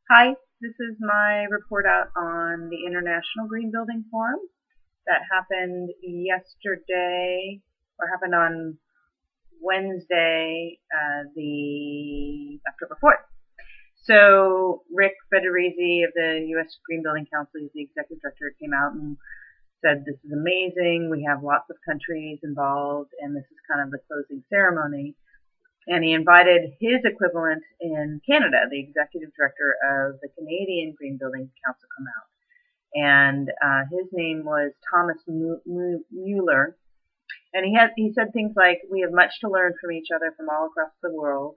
Hi, this is my report out on the International Green Building Forum that happened yesterday, or happened on Wednesday, the October 4th. So Rick Federici of the U.S. Green Building Council, he's the executive director, came out and said, "This is amazing. We have lots of countries involved, and this is kind of the closing ceremony." And he invited his equivalent in Canada, the executive director of the Canadian Green Building Council, come out. And his name was Thomas Mueller. And he said things like, "We have much to learn from each other from all across the world.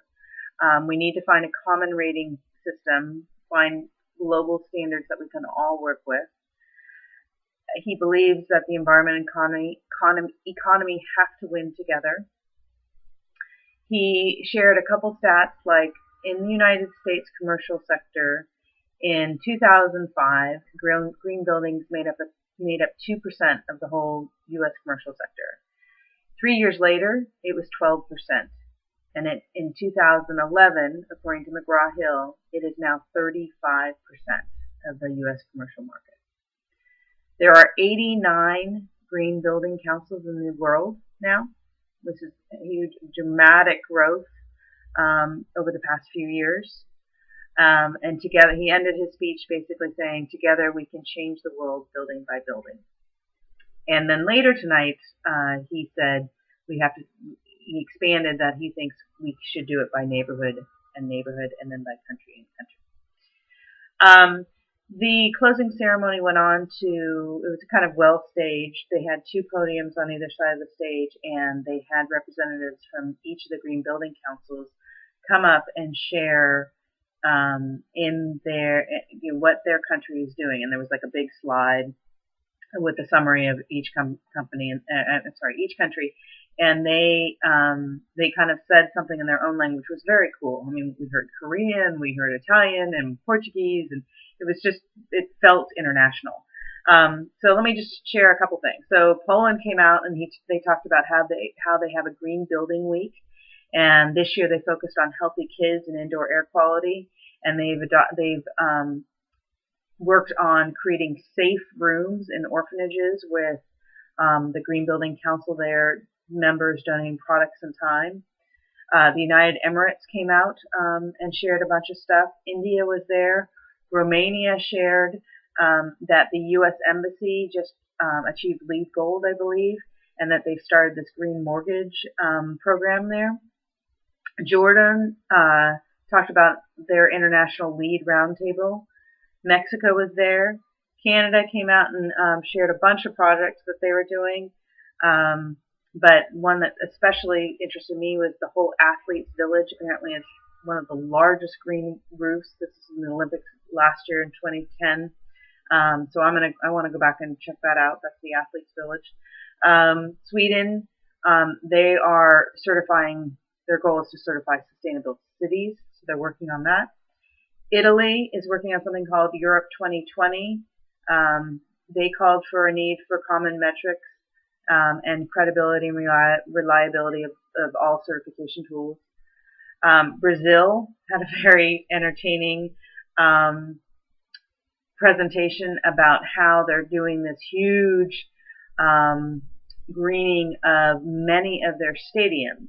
We need to find a common rating system, find global standards that we can all work with." He believes that the environment and economy have to win together. He shared a couple stats, like in the United States commercial sector, in 2005, green buildings made up 2% of the whole U.S. commercial sector. 3 years later, it was 12%. And in 2011, according to McGraw-Hill, it is now 35% of the U.S. commercial market. There are 89 green building councils in the world now. This is a huge, dramatic growth over the past few years. And together, he ended his speech basically saying, "Together we can change the world building by building." And then later tonight, he said he expanded that he thinks we should do it by neighborhood, and then by country and country. The closing ceremony went on it was kind of well staged. They had two podiums on either side of the stage, and they had representatives from each of the green building councils come up and share what their country is doing. And there was like a big slide with a summary of each each country. And they kind of said something in their own language, which was very cool. I mean, we heard Korean, we heard Italian and Portuguese, and it felt international. So let me just share a couple things. So Poland came out and they talked about how they have a green building week, and this year they focused on healthy kids and indoor air quality, and they've worked on creating safe rooms in orphanages with the Green Building Council there, members donating products and time. The United Emirates came out and shared a bunch of stuff. India was there. Romania shared that the U.S. Embassy just achieved LEED Gold, I believe, and that they've started this green mortgage program there. Jordan talked about their International LEED Roundtable. Mexico was there. Canada came out and shared a bunch of projects that they were doing. But one that especially interested me was the whole Athletes Village. Apparently it's one of the largest green roofs. This is in the Olympics last year in 2010. So I want to go back and check that out. That's the Athletes Village. Sweden, they are certifying, their goal is to certify sustainable cities. So they're working on that. Italy is working on something called Europe 2020. They called for a need for common metrics and credibility and reliability of all certification tools. Brazil had a very entertaining presentation about how they're doing this huge greening of many of their stadiums.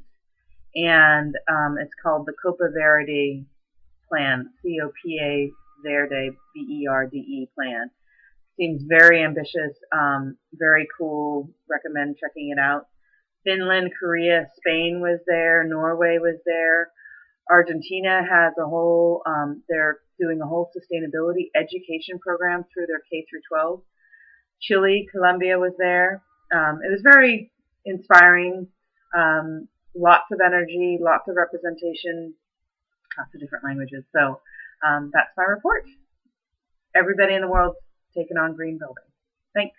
And it's called the Copa Verde plan, COPA Verde, BERDE plan. Seems very ambitious, very cool. Recommend checking it out. Finland, Korea, Spain was there. Norway was there. Argentina has a whole, they're doing a whole sustainability education program through their K through 12. Chile, Colombia was there. It was very inspiring. Lots of energy, lots of representation, lots of different languages. So that's my report. Everybody in the world taking on green building. Thanks.